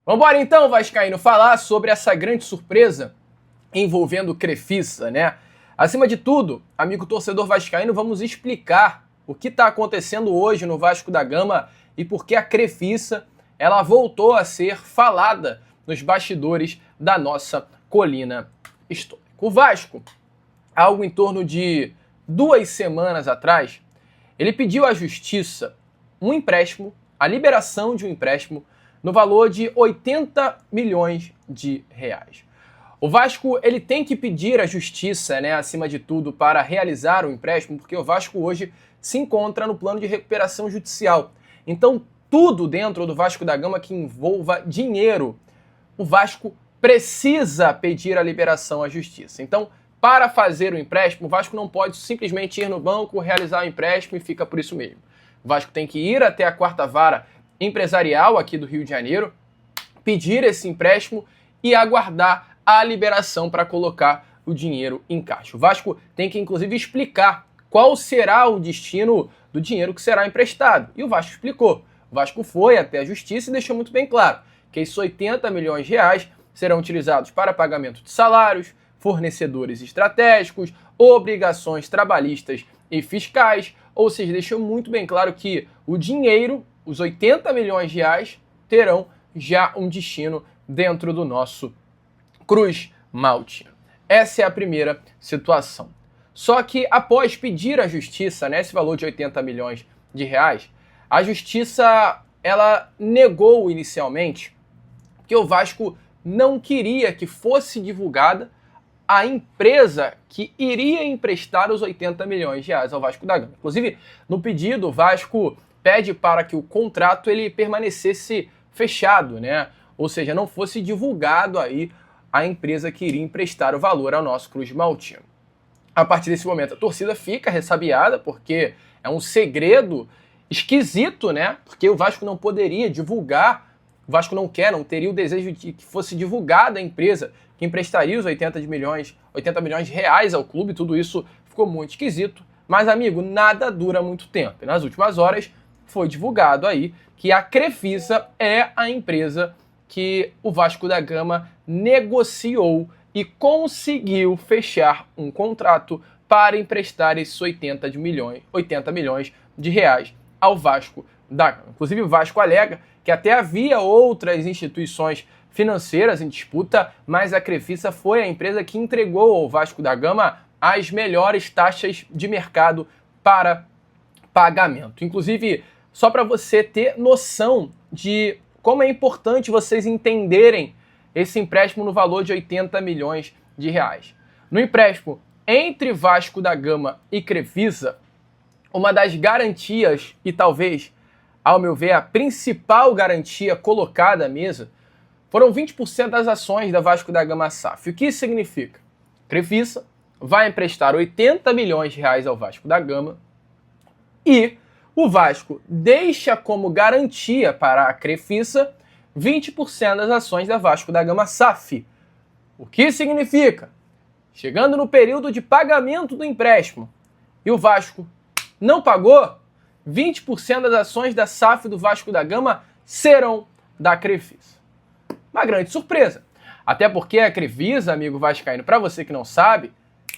Vambora então, vascaíno, falar sobre essa grande surpresa envolvendo o Crefisa, né? Acima de tudo, amigo torcedor vascaíno, vamos explicar o que está acontecendo hoje no Vasco da Gama e por que a Crefisa ela voltou a ser falada nos bastidores da nossa colina histórica. O Vasco, algo em torno de 2 semanas atrás, ele pediu à Justiça um empréstimo, a liberação de um empréstimo, no valor de 80 milhões de reais. O Vasco ele tem que pedir à Justiça, né, acima de tudo, para realizar o empréstimo, porque o Vasco hoje se encontra no plano de recuperação judicial. Então, tudo dentro do Vasco da Gama que envolva dinheiro, o Vasco precisa pedir a liberação à Justiça. Então, para fazer o empréstimo, o Vasco não pode simplesmente ir no banco, realizar o empréstimo e fica por isso mesmo. O Vasco tem que ir até a 4ª Vara Empresarial aqui do Rio de Janeiro, pedir esse empréstimo e aguardar a liberação para colocar o dinheiro em caixa. O Vasco tem que, inclusive, explicar qual será o destino do dinheiro que será emprestado. E o Vasco explicou. O Vasco foi até a Justiça e deixou muito bem claro que esses 80 milhões de reais serão utilizados para pagamento de salários, fornecedores estratégicos, obrigações trabalhistas e fiscais, ou seja, deixou muito bem claro que o dinheiro, os 80 milhões de reais, terão já um destino dentro do nosso Cruz Maltino. Essa é a primeira situação. Só que após pedir à Justiça, né, esse valor de 80 milhões de reais, a Justiça ela negou inicialmente que o Vasco não queria que fosse divulgada a empresa que iria emprestar os 80 milhões de reais ao Vasco da Gama. Inclusive, no pedido, o Vasco pede para que o contrato ele permanecesse fechado, né? Ou seja, não fosse divulgado aí a empresa que iria emprestar o valor ao nosso Cruz Maltino. A partir desse momento, a torcida fica ressabiada, porque é um segredo esquisito, né? Porque o Vasco não poderia divulgar, o Vasco não teria o desejo de que fosse divulgada a empresa que emprestaria os 80 milhões de reais ao clube. Tudo isso ficou muito esquisito. Mas, amigo, nada dura muito tempo. E nas últimas horas foi divulgado aí que a Crefisa é a empresa que o Vasco da Gama negociou e conseguiu fechar um contrato para emprestar esses 80 milhões de reais ao Vasco da Gama. Inclusive, o Vasco alega que até havia outras instituições financeiras em disputa, mas a Crefisa foi a empresa que entregou ao Vasco da Gama as melhores taxas de mercado para pagamento. Inclusive, só para você ter noção de como é importante vocês entenderem esse empréstimo no valor de 80 milhões de reais. No empréstimo entre Vasco da Gama e Crefisa, uma das garantias, e talvez, ao meu ver, a principal garantia colocada à mesa, foram 20% das ações da Vasco da Gama SAF. O que isso significa? Crefisa vai emprestar 80 milhões de reais ao Vasco da Gama e o Vasco deixa como garantia para a Crefisa 20% das ações da Vasco da Gama SAF. O que significa? Chegando no período de pagamento do empréstimo e o Vasco não pagou, 20% das ações da SAF do Vasco da Gama serão da Crefisa. Uma grande surpresa. Até porque a Crefisa, amigo vascaíno, para você que não sabe,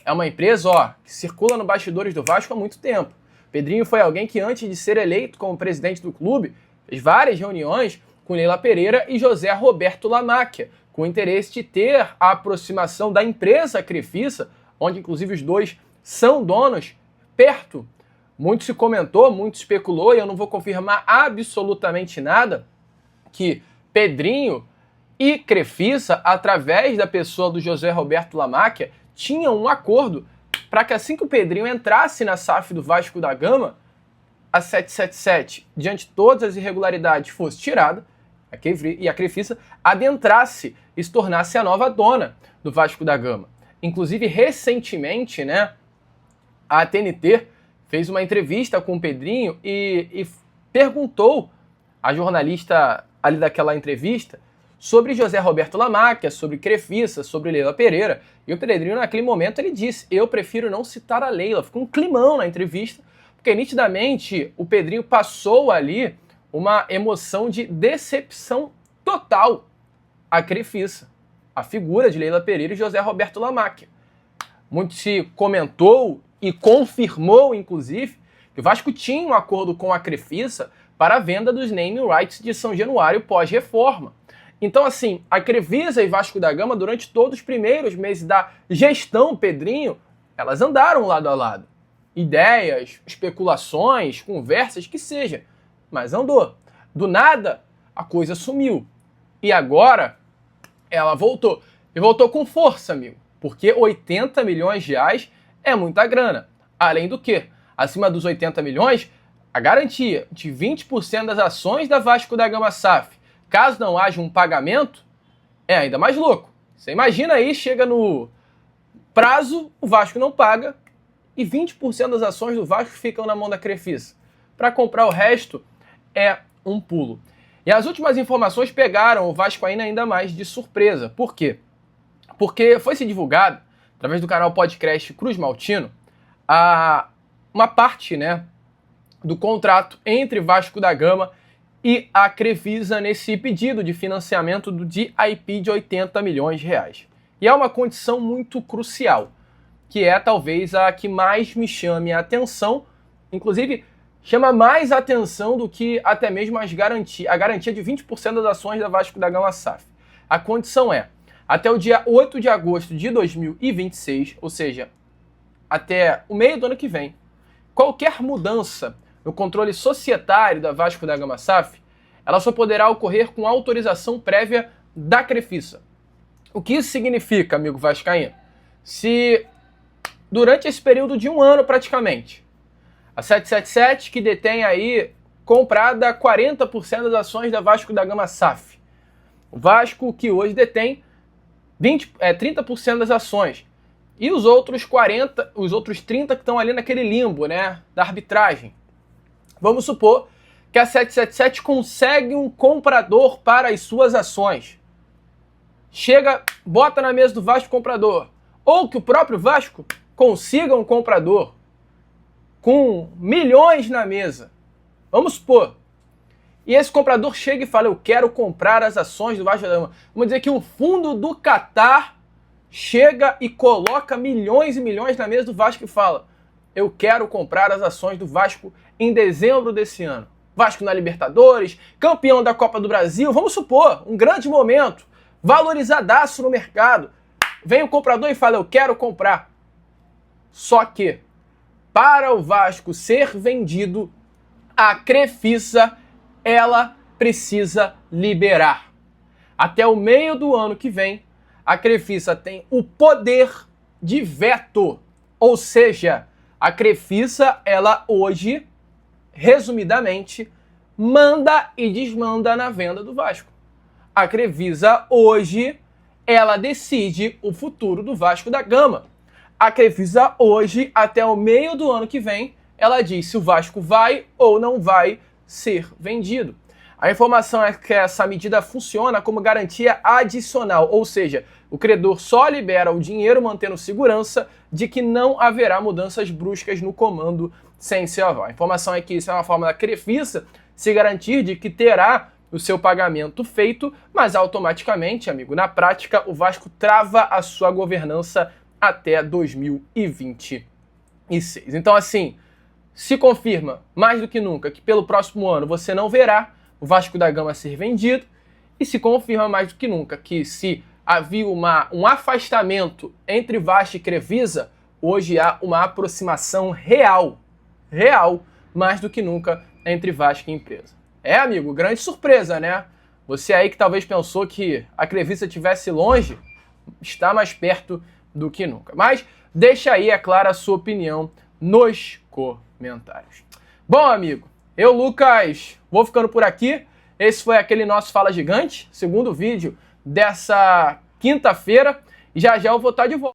é uma empresa que circula no bastidores do Vasco há muito tempo. Pedrinho foi alguém que, antes de ser eleito como presidente do clube, fez várias reuniões com Leila Pereira e José Roberto Lamáquia, com o interesse de ter a aproximação da empresa Crefisa, onde inclusive os dois são donos, perto. Muito se comentou, muito especulou, e eu não vou confirmar absolutamente nada, que Pedrinho e Crefisa, através da pessoa do José Roberto Lamáquia, tinham um acordo para que assim que o Pedrinho entrasse na SAF do Vasco da Gama, a 777, diante de todas as irregularidades, fosse tirada e a Crefisa adentrasse e se tornasse a nova dona do Vasco da Gama. Inclusive, recentemente, né, a TNT fez uma entrevista com o Pedrinho e perguntou à jornalista ali daquela entrevista sobre José Roberto Lamáquia, sobre Crefisa, sobre Leila Pereira. E o Pedrinho, naquele momento, ele disse: eu prefiro não citar a Leila. Ficou um climão na entrevista, porque nitidamente o Pedrinho passou ali uma emoção de decepção total a Crefisa, a figura de Leila Pereira e José Roberto Lamacchia. Muito se comentou e confirmou, inclusive, que o Vasco tinha um acordo com a Crefisa para a venda dos naming rights de São Januário pós-reforma. Então, assim, a Crefisa e Vasco da Gama, durante todos os primeiros meses da gestão Pedrinho, elas andaram lado a lado. Ideias, especulações, conversas, que seja. Mas andou. Do nada, a coisa sumiu. E agora, ela voltou. E voltou com força, amigo. Porque 80 milhões de reais é muita grana. Além do que, acima dos 80 milhões, a garantia de 20% das ações da Vasco da Gama SAF, caso não haja um pagamento, é ainda mais louco. Você imagina aí, chega no prazo, o Vasco não paga e 20% das ações do Vasco ficam na mão da Crefisa. Para comprar o resto é um pulo. E as últimas informações pegaram o Vascaíno ainda mais de surpresa. Por quê? Porque foi se divulgado, através do canal Podcast Cruz Maltino, uma parte, né, do contrato entre Vasco da Gama e a Crefisa nesse pedido de financiamento do DIP de 80 milhões de reais. E é uma condição muito crucial, que é talvez a que mais me chame a atenção, inclusive chama mais atenção do que até mesmo a garantia de 20% das ações da Vasco da Gama SAF. A condição é, até o dia 8 de agosto de 2026, ou seja, até o meio do ano que vem, qualquer mudança no controle societário da Vasco da Gama SAF, ela só poderá ocorrer com autorização prévia da Crefisa. O que isso significa, amigo vascaíno? Se durante esse período de um ano praticamente, a 777, que detém aí comprada 40% das ações da Vasco da Gama SAF, o Vasco que hoje detém 30% das ações, e os outros 30 que estão ali naquele limbo, né, da arbitragem. Vamos supor que a 777 consegue um comprador para as suas ações. Chega, bota na mesa do Vasco comprador. Ou que o próprio Vasco consiga um comprador com milhões na mesa. Vamos supor. E esse comprador chega e fala, eu quero comprar as ações do Vasco da Gama. Vamos dizer que o fundo do Catar chega e coloca milhões e milhões na mesa do Vasco e fala, eu quero comprar as ações do Vasco em dezembro desse ano. Vasco na Libertadores, campeão da Copa do Brasil, vamos supor, um grande momento, valorizadaço no mercado. Vem o comprador e fala, eu quero comprar. Só que, para o Vasco ser vendido, a Crefisa, ela precisa liberar. Até o meio do ano que vem, a Crefisa tem o poder de veto. Ou seja, a Crefisa, ela hoje, resumidamente, manda e desmanda na venda do Vasco. A Crefisa hoje, ela decide o futuro do Vasco da Gama. A Crefisa hoje, até o meio do ano que vem, ela diz se o Vasco vai ou não vai ser vendido. A informação é que essa medida funciona como garantia adicional, ou seja, o credor só libera o dinheiro mantendo segurança de que não haverá mudanças bruscas no comando sem seu aval. A informação é que isso é uma forma da Crefisa se garantir de que terá o seu pagamento feito, mas automaticamente, amigo, na prática, o Vasco trava a sua governança até 2026. Então, assim, se confirma mais do que nunca que pelo próximo ano você não verá o Vasco da Gama ser vendido, e se confirma mais do que nunca que se havia um afastamento entre Vasco e Crefisa, hoje há uma aproximação real, mais do que nunca, entre Vasco e empresa. É, amigo, grande surpresa, né? Você aí que talvez pensou que a Crefisa estivesse longe, está mais perto do que nunca. Mas deixa aí, é claro, a sua opinião nos comentários. Bom, amigo, eu, Lucas, vou ficando por aqui. Esse foi aquele nosso Fala Gigante, segundo vídeo dessa quinta-feira. E já já eu vou estar de volta.